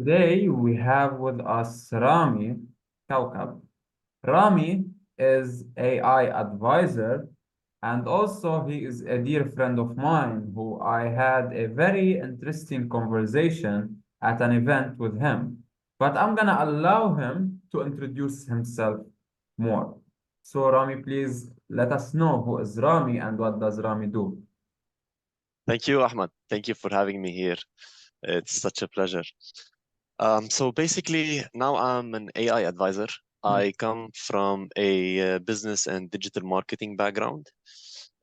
Today we have with us Rami Kawkab. Rami is AI advisor and also he is a dear friend of mine who I had a very interesting conversation at an event with him. But I'm gonna allow him to introduce himself more. So Rami, please let us know who is Rami and what does Rami do. Thank you, Ahmad. Thank you for having me here. It's such a pleasure. So basically, now I'm an AI advisor. I come from a business and digital marketing background.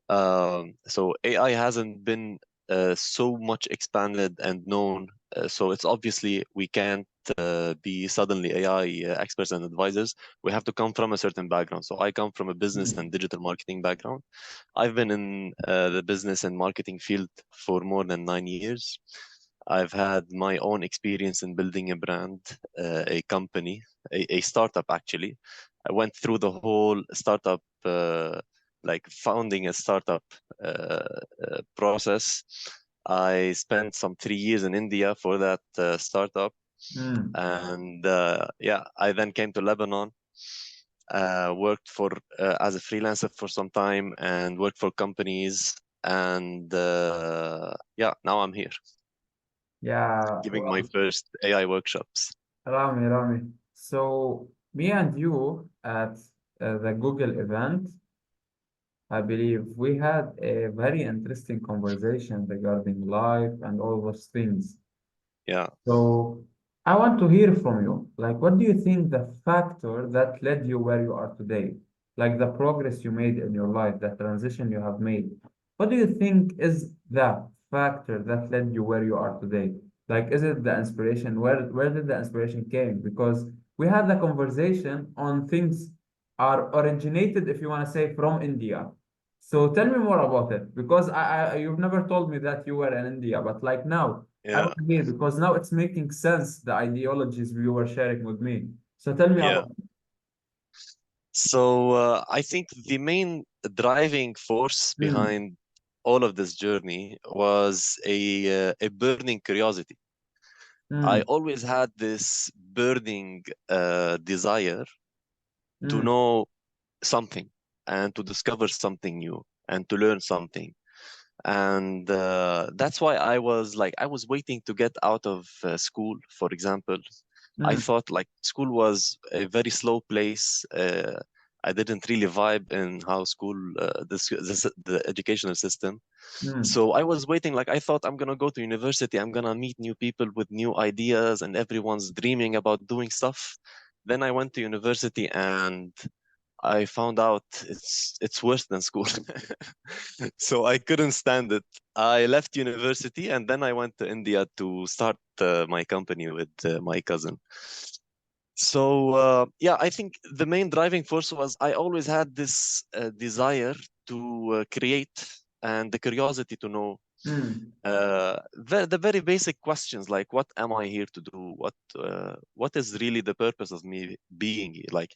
So AI hasn't been so much expanded and known. So it's obviously we can't be suddenly AI experts and advisors. We have to come from a certain background. So I come from a business and digital marketing background. I've been in the business and marketing field for more than 9 years. I've had my own experience in building a brand, a company, a startup actually. I went through the whole startup, like founding a startup process. I spent some 3 years in India for that startup. Mm. And yeah, I then came to Lebanon, worked for as a freelancer for some time and worked for companies. And yeah, now I'm here Yeah, giving my well, first AI workshops. Rami. So me and you at the Google event, I believe we had a very interesting conversation regarding life and all those things. Yeah, So I want to hear from you. Like, what do you think the factor that led you where you are today? Like the progress you made in your life, the transition you have made. What do you think is the factor that led you where you are today? Like, is it the inspiration? Where did the inspiration came? Because we had the conversation on things are originated, if you want to say, from India. So tell me more about it because you've never told me that you were in India, but like now I yeah, want to hear because now it's making sense, the ideologies you were sharing with me. So tell me yeah. about it. So I think the main driving force Mm, behind all of this journey was a burning curiosity. I mm, always had this burning desire to mm, know something and to discover something new and to learn something. And that's why I was waiting to get out of school, for example. I mm, thought like school was a very slow place. I didn't really vibe in how school, the educational system. mm. So I was waiting, like I thought I'm gonna go to university, I'm gonna meet new people with new ideas, and everyone's dreaming about doing stuff. Then I went to university and I found out it's worse than school. So I couldn't stand it. I left university and then I went to India to start my company with my cousin. So yeah, I think the main driving force was I always had this desire to create and the curiosity to know Mm, the very basic questions like what am I here to do? What is really the purpose of me being here? Like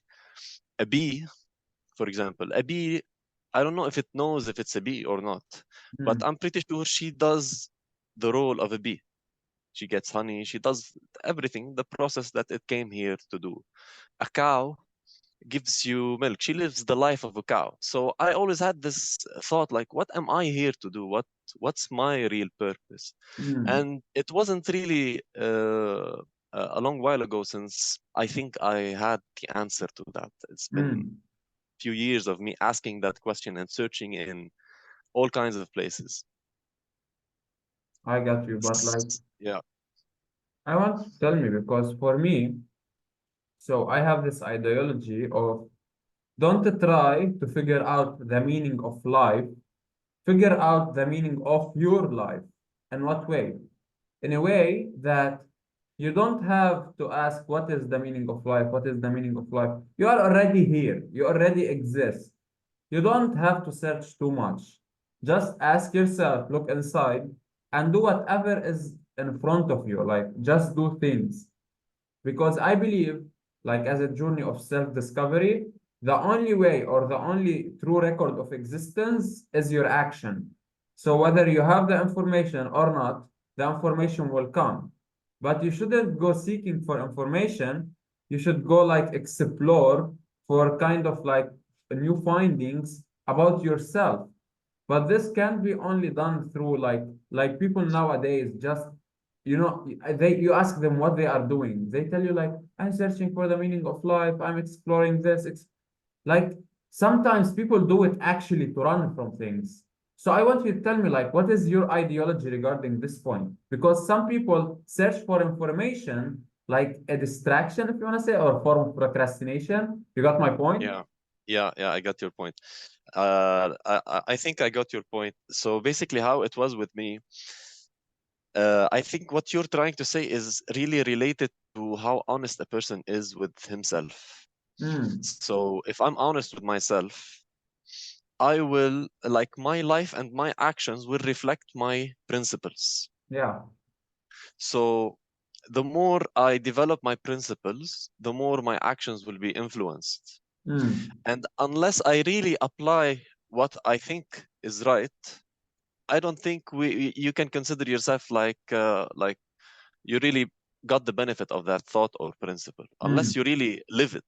a bee, for example, a bee, I don't know if it knows if it's a bee or not, but mm, I'm pretty sure she does the role of a bee. She gets honey, she does everything, the process that it came here to do. A cow gives you milk. She lives the life of a cow. So I always had this thought like, what am I here to do? What's my real purpose? mm, And it wasn't really a long while ago since I think I had the answer to that. It's been mm. few years of me asking that question and searching in all kinds of places. I got you. But like, Yeah, I want to tell me because for me, so I have this ideology of don't try to figure out the meaning of life, figure out the meaning of your life. In what way? In a way that you don't have to ask what is the meaning of life, what is the meaning of life. You are already here, you already exist. You don't have to search too much. Just ask yourself, look inside, and do whatever is in front of you. Like, just do things. Because I believe, like, as a journey of self discovery, the only way or the only true record of existence is your action. So, whether you have the information or not, the information will come. but you shouldn't go seeking for information. You should go like explore for kind of like new findings about yourself. But this can be only done through like people nowadays just they you ask them what they are doing. They tell you like I'm searching for the meaning of life, I'm exploring this. Like sometimes people do it actually to run from things. So I want you to tell me like what is your ideology regarding this point? Because some people search for information like a distraction, if you want to say, or a form of procrastination. You got my point? Yeah, yeah, I got your point. I think I got your point. So basically, how it was with me, I think what you're trying to say is really related to how honest a person is with himself. Mm, So if I'm honest with myself, I will, like, my life and my actions will reflect my principles. yeah. So the more I develop my principles, the more my actions will be influenced. Mm, And unless I really apply what I think is right, I don't think you can consider yourself like you really got the benefit of that thought or principle unless mm, you really live it.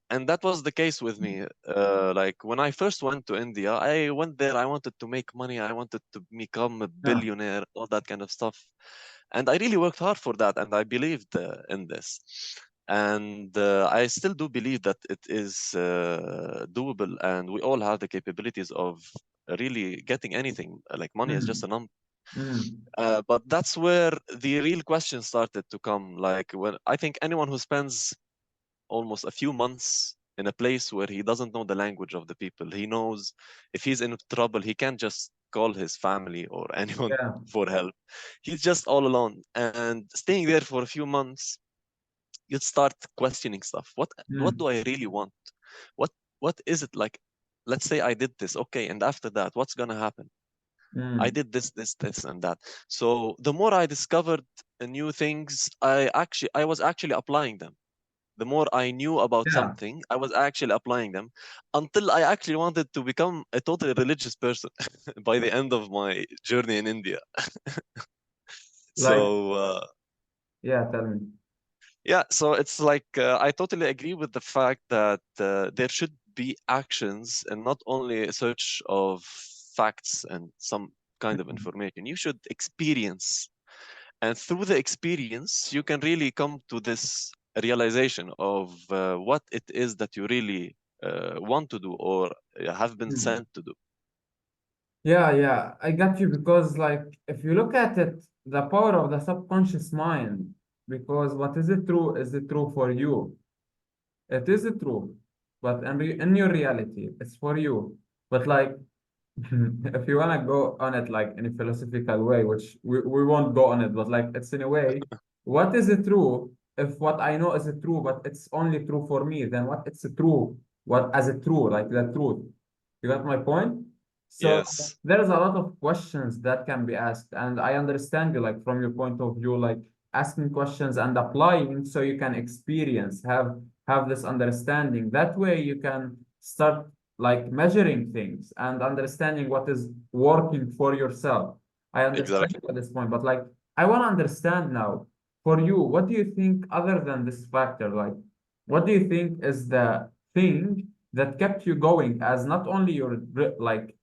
And that was the case with me. Like when I first went to India, I went there, I wanted to make money, I wanted to become a yeah. billionaire, all that kind of stuff. And I really worked hard for that, and I believed in this. And I still do believe that it is doable, and we all have the capabilities of really getting anything. Like money is just Mm, a number. mm, But that's where the real question started to come. Like when I think anyone who spends almost a few months in a place where he doesn't know the language of the people, he knows if he's in trouble, he can't just call his family or anyone yeah. for help. He's just all alone. And staying there for a few months, you'd start questioning stuff. What do Mm, I really want? What what is it like? Let's say I did this, okay, and after that, what's gonna happen? I mm, did this, and that. So the more I discovered new things, I was actually applying them. The more I knew about yeah. something, I was actually applying them until I actually wanted to become a totally religious person by the end of my journey in India. Like, So yeah, tell me. yeah, so it's like I totally agree with the fact that there should be actions and not only a search of facts and some kind of Mm, information. You should experience, and through the experience, you can really come to this realization of what it is that you really want to do or have been mm. sent to do. Yeah, yeah, I got you because like if you look at it, the power of the subconscious mind, because what is it true? Is it true for you? It is true, but in your reality, it's for you. But like, if you wanna go on it like in a philosophical way, which we won't go on it, but like it's in a way, what is it true? If what I know is it true, but it's only true for me, then what it's true? What as it true, like the truth. You got my point? So Yes, there's a lot of questions that can be asked, and I understand you like from your point of view, like asking questions and applying so you can experience, have this understanding. That way you can start like measuring things and understanding what is working for yourself. I understand exactly. at this point, but like I want to understand now for you, what do you think other than this factor? Like, what do you think is the thing that kept you going as not only your like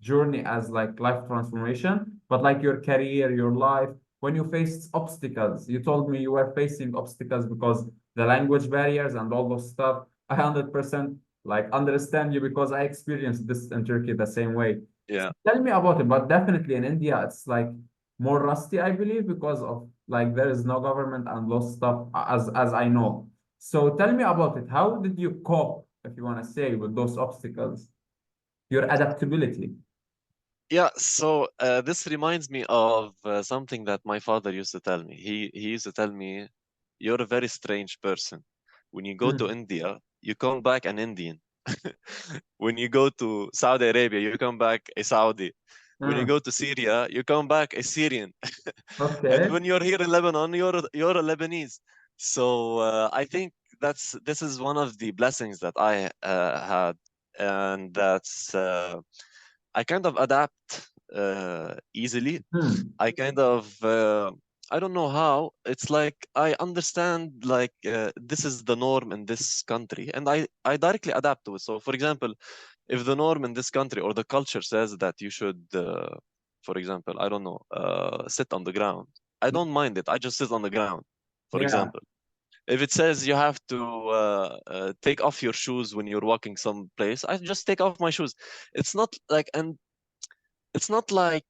journey as like life transformation, but like your career, your life, when you faced obstacles? You told me you were facing obstacles because the language barriers and all those stuff. I 100% like understand you because I experienced this in Turkey the same way. Yeah. Tell me about it, but definitely in India, it's like more rusty, I believe, because of like there is no government and those stuff as I know. So tell me about it. How did you cope, if you want to say, with those obstacles? Your adaptability. Yeah, so this reminds me of something that my father used to tell me. He used to tell me, "You're a very strange person. When you go to Mm, India, you come back an Indian. When you go to Saudi Arabia, you come back a Saudi. When you mm, go to Syria, you come back a Syrian. And okay. when you're here in Lebanon, you're a Lebanese." So I think this is one of the blessings that I had, and that's I kind of adapt easily. Mm, I kind of I don't know how. It's like I understand like this is the norm in this country, and I directly adapt to it. So, for example, if the norm in this country or the culture says that you should, for example, I don't know, sit on the ground, I don't mind it. I just sit on the ground, for Yeah, example. If it says you have to take off your shoes when you're walking someplace, I just take off my shoes. It's not like, and it's not like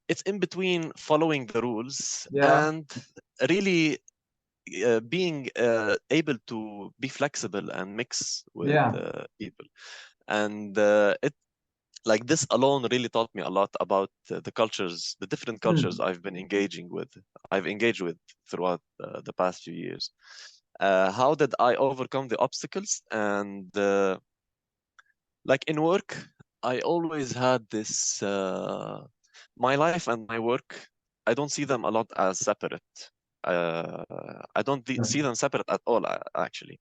it's in between following the rules yeah, and really being able to be flexible and mix with yeah. people. And it like this alone really taught me a lot about the cultures, the different cultures Mm. I've engaged with throughout the past few years. How did I overcome the obstacles? And like in work, I always had this my life and my work, I don't see them a lot as separate. Uh, I don't see them separate at all, actually.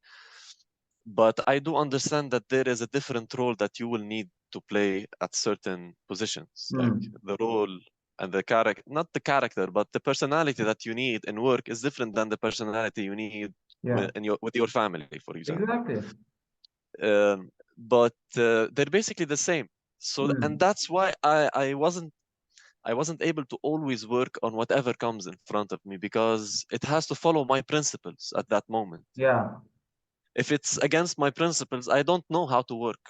But I do understand that there is a different role that you will need to play at certain positions, like Mm. the role and the character, not the character, but the personality that you need in work is different than the personality you need Yeah, with your family, for example. exactly. But they're basically the same. So, and Mm. that's why I wasn't able to always work on whatever comes in front of me because it has to follow my principles at that moment. Yeah, If it's against my principles, I don't know how to work.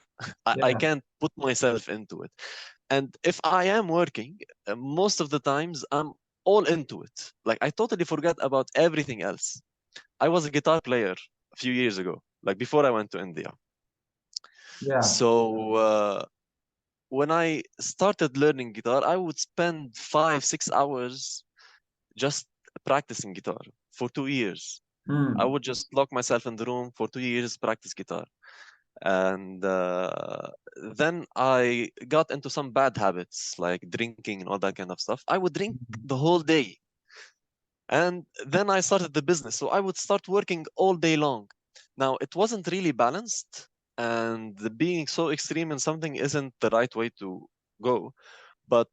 I yeah, can't put myself into it. And if I am working, most of the times I'm all into it. Like I totally forget about everything else. I was a guitar player a few years ago, like before I went to India. yeah. So when I started learning guitar, I would spend 5, 6 hours just practicing guitar for 2 years. I Mm. would just lock myself in the room for 2 years, practice guitar. And then I got into some bad habits like drinking and all that kind of stuff. I would drink the whole day. And then I started the business. So I would start working all day long. Now, it wasn't really balanced. And being so extreme in something isn't the right way to go. But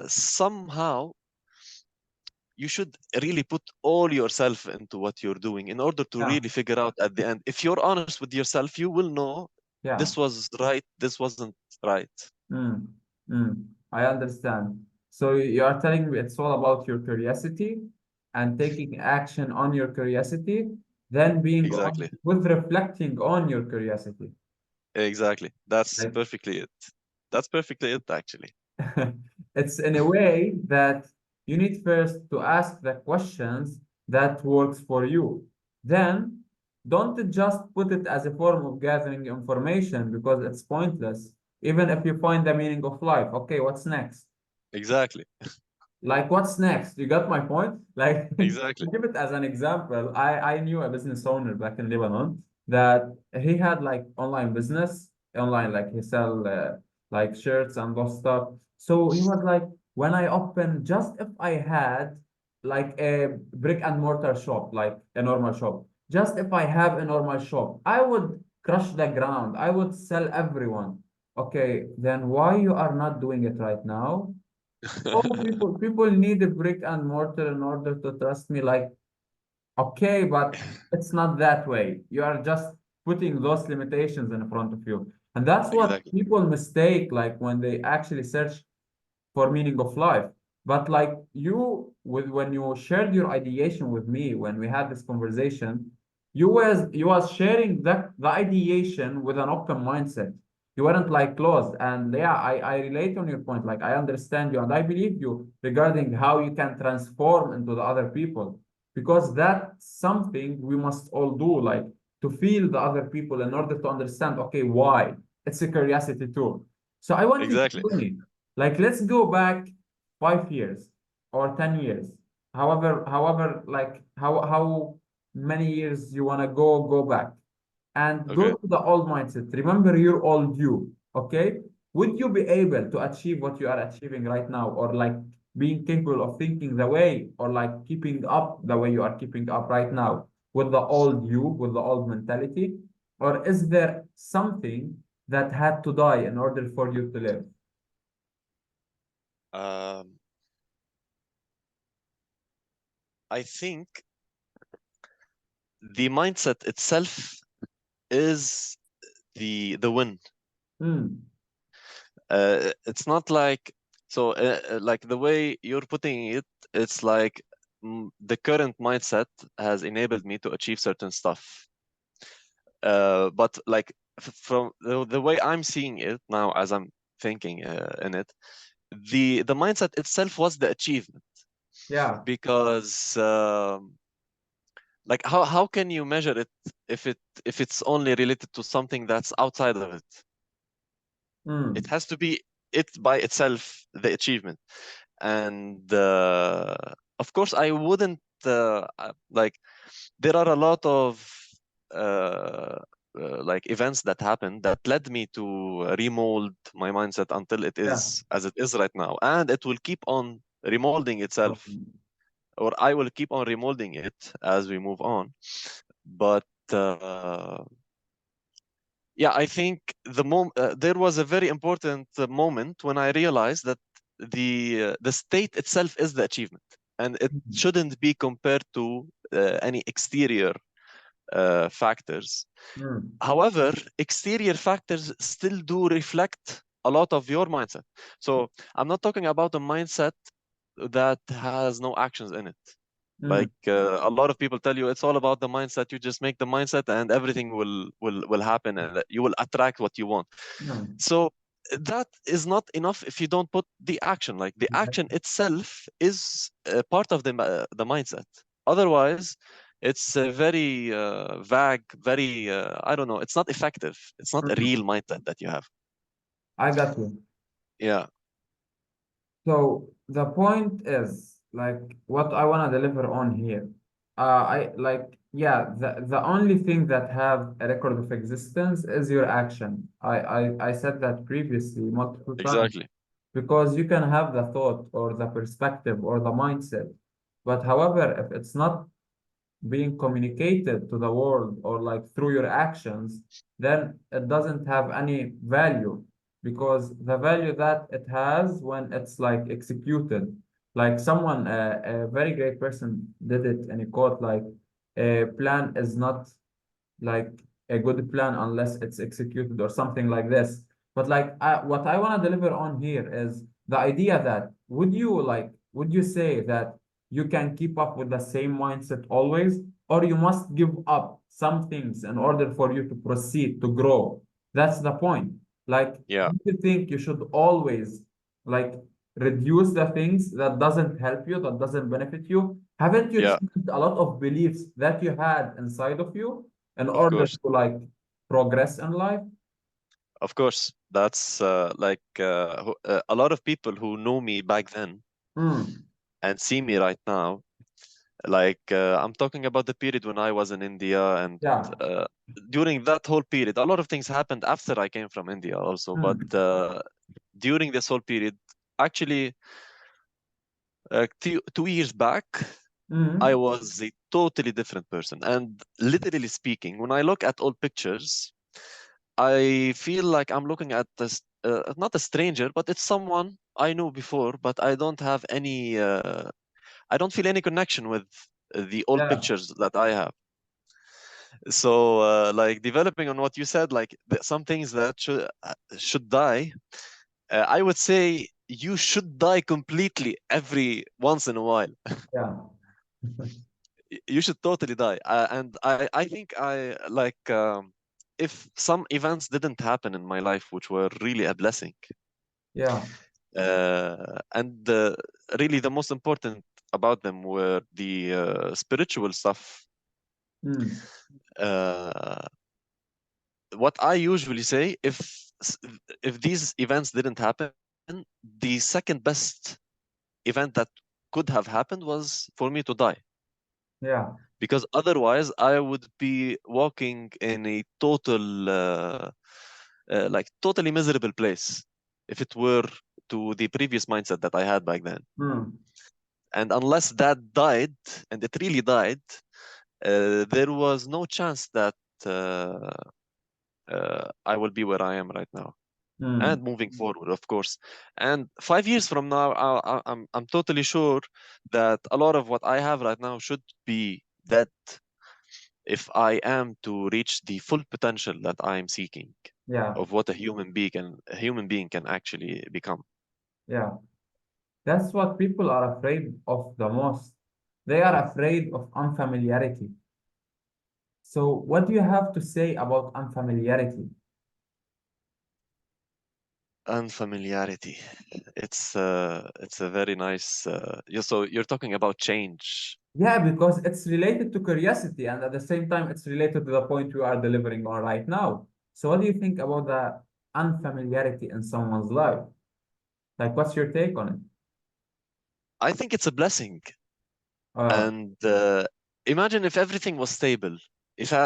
somehow you should really put all yourself into what you're doing in order to Yeah, really figure out at the end. If you're honest with yourself, you will know yeah. this was right, this wasn't right. Mm. Mm. I understand. So you are telling me it's all about your curiosity and taking action on your curiosity, then being Exactly. honest with reflecting on your curiosity. Exactly. That's Like perfectly it. That's perfectly it, actually. it's in a way that you need first to ask the questions that works for you. Then don't just put it as a form of gathering information because it's pointless. Even if you find the meaning of life, okay, what's next? Exactly. Like, what's next? You got my point? Like, Exactly. give it as an example. I knew a business owner back in Lebanon that he had like online business, online, like he sell like shirts and those stuff. So he was like, when I open, just if I had like a brick and mortar shop, like a normal shop, just if I have a normal shop, I would crush the ground. I would sell everyone. Okay, then why you are not doing it right now? Oh, people need a brick and mortar in order to trust me. Like, okay, but it's not that way. You are just putting those limitations in front of you. And that's what Exactly. people mistake, like when they actually search for meaning of life. But like you, with when you shared your ideation with me, when we had this conversation, you was sharing the ideation with an open mindset. You weren't like closed. And yeah, I relate on your point. Like I understand you and I believe you regarding how you can transform into the other people. Because that's something we must all do, like to feel the other people in order to understand, okay, why? It's a curiosity too. So I want you to Exactly. tell me, like, let's go back 5 years or 10 years, like how many years you want to go back and go Okay. to the old mindset. Remember your old you, okay? Would you be able to achieve what you are achieving right now, or like being capable of thinking the way, or like keeping up the way you are keeping up right now with the old you, with the old mentality? Or is there something that had to die in order for you to live? Um, I think the mindset itself is the win. It's not like like the way you're putting it, it's like the current mindset has enabled me to achieve certain stuff. But like from the way I'm seeing it now, as I'm thinking in it, the mindset itself was the achievement. Yeah. Because like how can you measure it if it's only related to something that's outside of it? It has to be it by itself, the achievement. And of course, I wouldn't like there are a lot of like events that happened that led me to remold my mindset until it Yeah. is as it is right now, and it will keep on remolding itself, or I will keep on remolding it as we move on. But yeah, I think there was a very important moment when I realized that the state itself is the achievement, and it shouldn't be compared to any exterior factors. However, exterior factors still do reflect a lot of your mindset. So I'm not talking about a mindset that has no actions in it. Like a lot of people tell you it's all about the mindset. You just make the mindset and everything will happen, and you will attract what you want. So that is not enough if you don't put the action. Like the action itself is part of the mindset. Otherwise, it's very vague, very I don't know. It's not effective. It's not a real mindset that you have. I got you. Yeah, So the point is like what I want to deliver on here. I like yeah, the only thing that have a record of existence is your action. I said that previously multiple times exactly. because you can have the thought or the perspective or the mindset, but however, if it's not being communicated to the world or like through your actions, then it doesn't have any value because the value that it has when it's like executed. Like someone, a very great person did it in a quote like, a plan is not like a good plan unless it's executed or something like this. But like what I want to deliver on here is the idea that would you say that you can keep up with the same mindset always, or you must give up some things in order for you to proceed to grow? That's the point. Like, Yeah, do you think you should always like reduce the things that doesn't help you, that doesn't benefit you? Haven't you yeah, changed a lot of beliefs that you had inside of you in of order course. to like progress in life? Of course, that's like a lot of people who know me back then Mm, and see me right now. Like I'm talking about the period when I was in India, and yeah. uh, during that whole period, a lot of things happened after I came from India also. But Mm, during this whole period, actually, 2 years back, I mm, was a totally different person. And literally speaking, when I look at old pictures, I feel like I'm looking at this, not a stranger, but it's someone I knew before, but I don't have any, I don't feel any connection with the old yeah. pictures that I have. So, like developing on what you said, like some things that should die, I would say you should die completely every once in a while. Yeah. You should totally die. And I think if some events didn't happen in my life, which were really a blessing, Yeah. and really the most important about them were the spiritual stuff. Mm, Uh, what I usually say, if these events didn't happen, the second best event that could have happened was for me to die. yeah. Because otherwise I would be walking in a like totally miserable place if it were to the previous mindset that I had back then. Mm, And unless that died, and it really died, there was no chance that I will be where I am right now. Mm. and moving forward, of course. And 5 years from now, I'm totally sure that a lot of what I have right now should be dead if I am to reach the full potential that I'm seeking Yeah, of what a human being can actually become. yeah. That's what people are afraid of the most. They are afraid of unfamiliarity. So, what do you have to say about unfamiliarity? Unfamiliarity. It's a very nice. So you're talking about change. Yeah, because it's related to curiosity, and at the same time, it's related to the point we are delivering on right now. So, what do you think about the unfamiliarity in someone's life? Like, what's your take on it? I think it's a blessing. Uh, And imagine if everything was stable.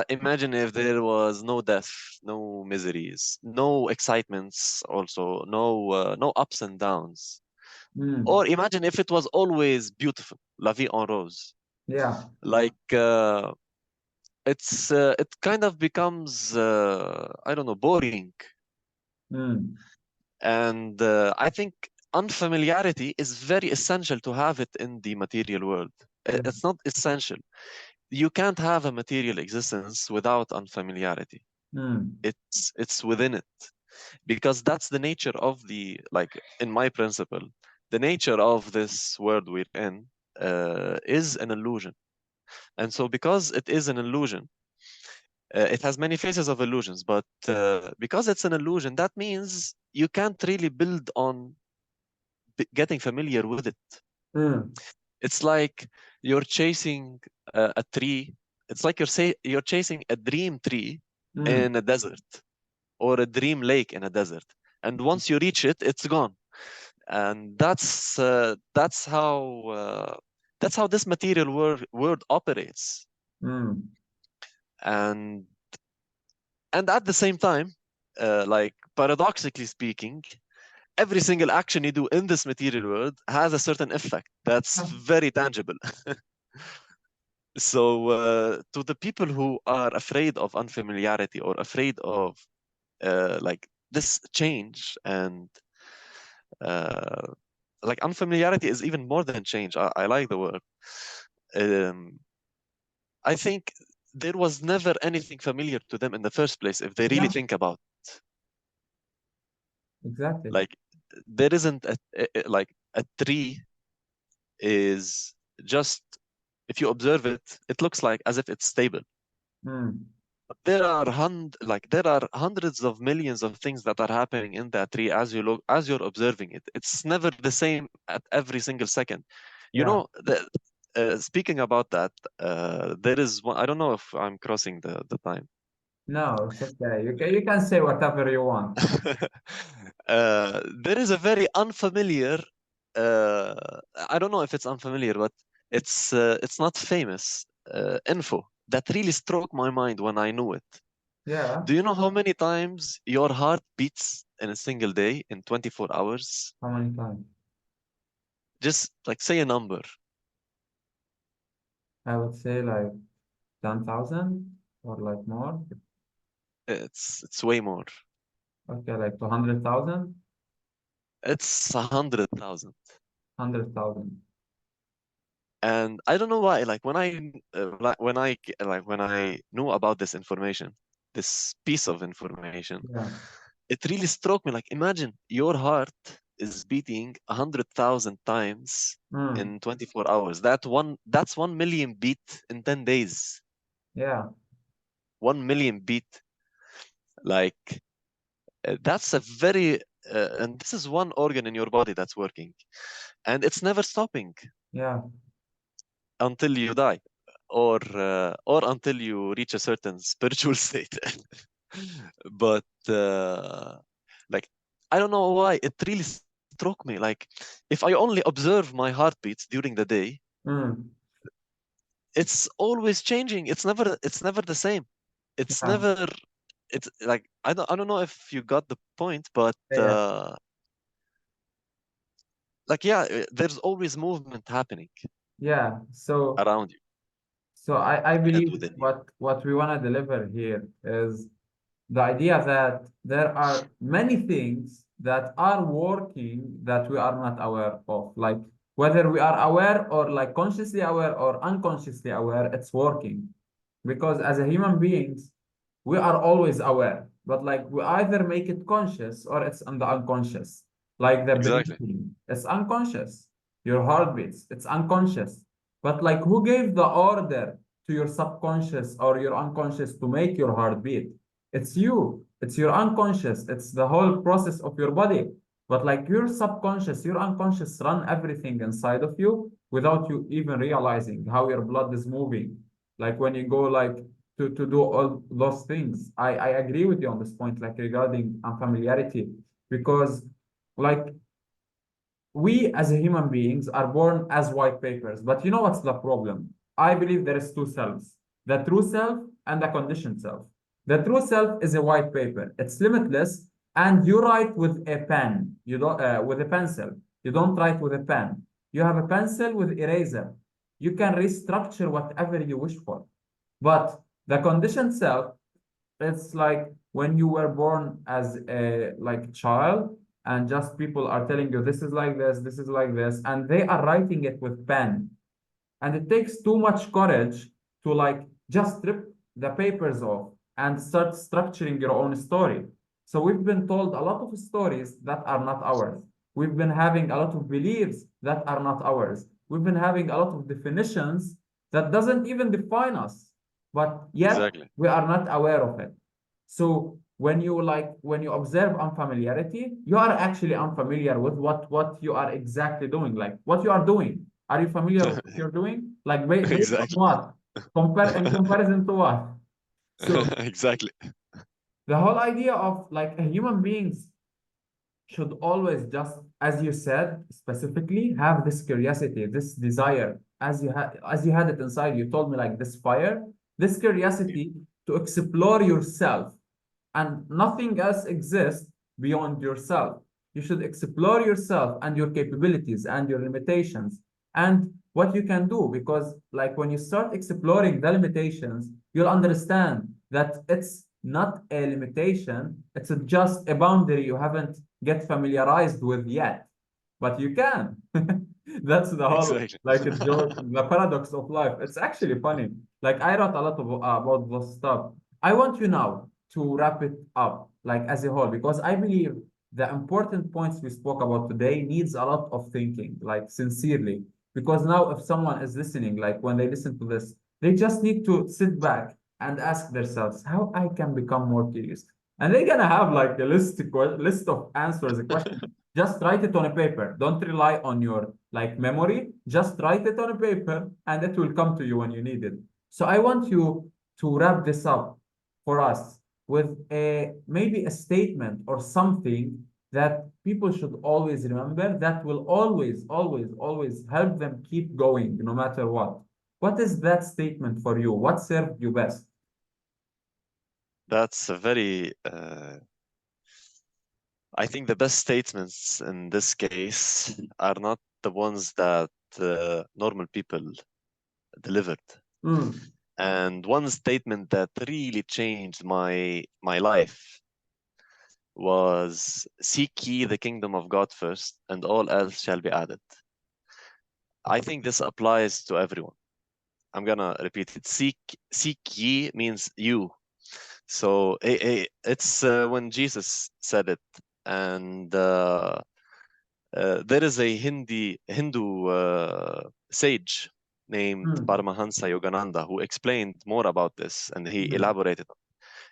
Imagine if there was no death, no miseries, no excitements, also no ups and downs. mm, Or imagine if it was always beautiful, la vie en rose. yeah, Like it kind of becomes I don't know, boring. mm, And I think unfamiliarity is very essential to have it in the material world. yeah, It's not essential. You can't have a material existence without unfamiliarity. mm, It's within it, because that's the nature of the, like, in my principle, the nature of this world we're in is an illusion. And so because it is an illusion, it has many phases of illusions, but because it's an illusion, that means you can't really build on getting familiar with it. mm, It's like you're chasing a tree. It's like you're chasing a dream tree mm, in a desert, or a dream lake in a desert. And once you reach it, it's gone. And that's how this material world operates. mm, And at the same time, like, paradoxically speaking, every single action you do in this material world has a certain effect that's very tangible. So to the people who are afraid of unfamiliarity, or afraid of like this change, and uh, like, unfamiliarity is even more than change. I like the word. Um, I think there was never anything familiar to them in the first place, if they really yeah, think about, exactly. like, there isn't like a tree is just, if you observe it, it looks like as if it's stable. Mm, There are hundreds of millions of things that are happening in that tree as you're observing it. It's never the same at every single second. You yeah. know, speaking about that, there is one. I don't know if I'm crossing the time. No, it's okay. You can say whatever you want. There is a very unfamiliar. I don't know if it's unfamiliar, but it's not famous info that really struck my mind when I knew it. Yeah. Do you know how many times your heart beats in a single day, in 24 hours? How many times? Just like, say a number. I would say like 10,000 or like more. It's way more. Okay, like 200,000, It's 100,000. 100,000. And I don't know why. Like, when I knew about this information, this piece of information, Yeah. it really struck me. Like, imagine your heart is beating 100,000 times Mm, in 24 hours. That's 1 million beat in 10 days. yeah. 1 million beat. Like, that's a very and this is one organ in your body that's working, and it's never stopping Yeah. until you die, or until you reach a certain spiritual state. But like, I don't know why it really struck me. Like, if I only observe my heartbeats during the day, Mm, it's always changing. It's never the same. It's yeah. never it's like, I don't know if you got the point, but Yeah. like, yeah, there's always movement happening Yeah. So around you so I and believe within you. what we want to deliver here is the idea that there are many things that are working that we are not aware of. Like whether we are aware or like consciously aware or unconsciously aware, it's working. Because as a human beings, we are always aware, but like we either make it conscious or it's on the unconscious. Like the Exactly. breathing, it's unconscious. Your heartbeats, it's unconscious. But like who gave the order to your subconscious or your unconscious to make your heart beat? It's you. It's your unconscious. It's the whole process of your body. But like your subconscious, your unconscious run everything inside of you without you even realizing how your blood is moving. Like when you go like to do all those things. I agree with you on this point, like regarding unfamiliarity, because like we as human beings are born as white papers. But you know what's the problem? I believe there is two selves, the true self and the conditioned self. The true self is a white paper. It's limitless, and you write with a pen. You don't with a pencil. You don't write with a pen. You have a pencil with eraser. You can restructure whatever you wish for. But the conditioned self, it's like when you were born as a like child, and just people are telling you this is like this is like this, and they are writing it with pen. And it takes too much courage to like just strip the papers off and start structuring your own story. So we've been told a lot of stories that are not ours. We've been having a lot of beliefs that are not ours. We've been having a lot of definitions that doesn't even define us, but yet Exactly. we are not aware of it. So when you observe unfamiliarity, you are actually unfamiliar with what you are exactly doing, like what you are doing. Are you familiar with what you're doing? Like based on Exactly. what? Compare in comparison to what? So Exactly. the whole idea of like a human beings should always just, as you said, specifically have this curiosity, this desire, as you had it inside. You told me like this fire, this curiosity to explore yourself, and nothing else exists beyond yourself. You should explore yourself and your capabilities and your limitations and what you can do. Because, like, when you start exploring the limitations, you'll understand that it's not a limitation, it's just a boundary you haven't get familiarized with yet. But you can. That's the whole Exactly. like a joke, the paradox of life. It's actually funny. Like I wrote a lot of, about this stuff. I want you now to wrap it up, like as a whole, because I believe the important points we spoke about today needs a lot of thinking, like sincerely. Because now, if someone is listening, like when they listen to this, they just need to sit back and ask themselves how I can become more curious. And they're gonna have like a list of answers, a question. Just write it on a paper. Don't rely on your like memory. Just write it on a paper and it will come to you when you need it. So I want you to wrap this up for us with a maybe a statement or something that people should always remember that will always, always, always help them keep going no matter what. What is that statement for you? What served you best? That's a very, I think the best statements in this case are not the ones that normal people delivered. Mm, And one statement that really changed my life was seek ye the kingdom of God first, and all else shall be added. I think this applies to everyone. I'm gonna repeat it. Seek ye means you. So it's when Jesus said it, and there is a Hindu sage named mm, Paramahansa Yogananda who explained more about this, and he mm, elaborated.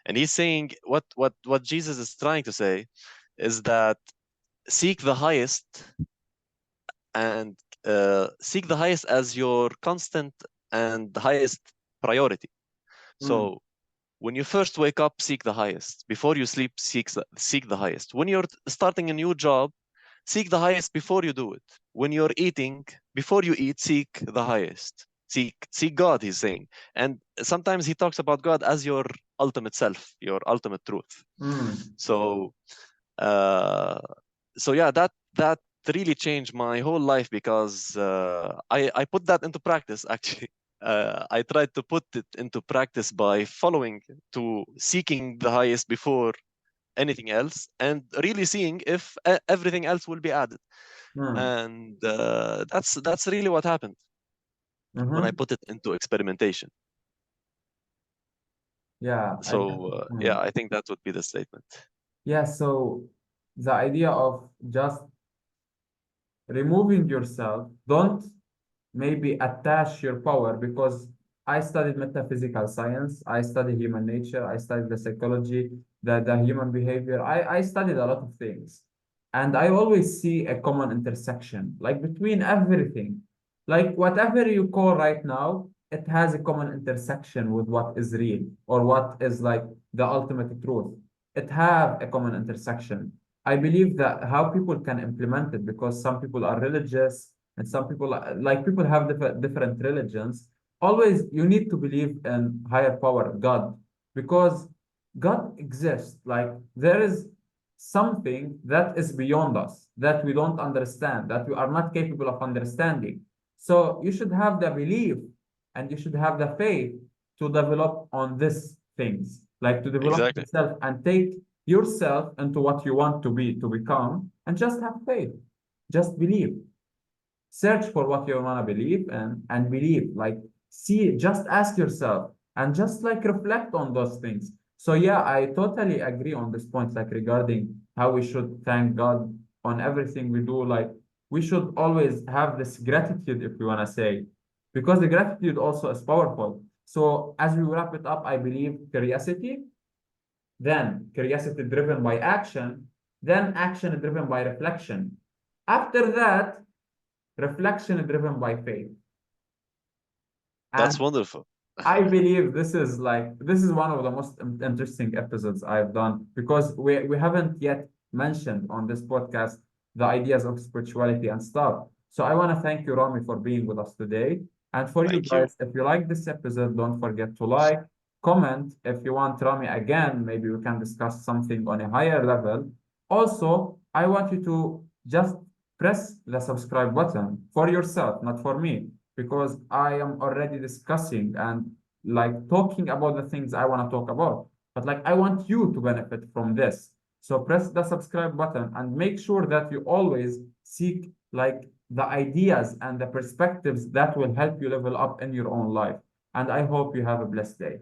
And he's saying what Jesus is trying to say is that seek the highest and seek the highest as your constant and the highest priority. mm, So when you first wake up, seek the highest. Before you sleep, seek the highest. When you're starting a new job, seek the highest before you do it. When you're eating, before you eat, seek the highest. Seek God, he's saying. And sometimes he talks about God as your ultimate self, your ultimate truth. mm. So uh, so yeah, that really changed my whole life because I put that into practice actually. I tried to put it into practice by seeking the highest before anything else, and really seeing if everything else will be added. Hmm. And that's really what happened when I Mm-hmm. put it into experimentation. Yeah, I get So the yeah, point. I think that would be the statement. Yeah, so the idea of just removing yourself, don't maybe attach your power, because I studied metaphysical science, I studied human nature, I studied the psychology, the human behavior. I studied a lot of things. And I always see a common intersection, like between everything. Like whatever you call right now, it has a common intersection with what is real or what is like the ultimate truth. It have a common intersection. I believe that how people can implement it, because some people are religious, and some people, like people have different religions. Always you need to believe in higher power, God, because God exists. Like there is something that is beyond us that we don't understand, that we are not capable of understanding. So you should have the belief and you should have the faith to develop on these things, like to develop Exactly. yourself and take yourself into what you want to be, to become, and just have faith, just believe, search for what you want to believe and believe, like see, just ask yourself and just like reflect on those things. So yeah, I totally agree on this point, like regarding how we should thank God on everything we do. Like we should always have this gratitude, if we want to say, because the gratitude also is powerful. So as we wrap it up, I believe curiosity, then curiosity driven by action, then action driven by reflection. After that, reflection driven by faith. That's And wonderful. I believe this is one of the most interesting episodes I've done, because we haven't yet mentioned on this podcast the ideas of spirituality and stuff. So I want to thank you, Rami, for being with us today. And for you Thank you. guys, if you like this episode, don't forget to like, comment. If you want Rami again, maybe we can discuss something on a higher level. Also, I want you to just press the subscribe button for yourself, not for me, because I am already discussing and like talking about the things I want to talk about. But like I want you to benefit from this. So press the subscribe button and make sure that you always seek like the ideas and the perspectives that will help you level up in your own life. And I hope you have a blessed day.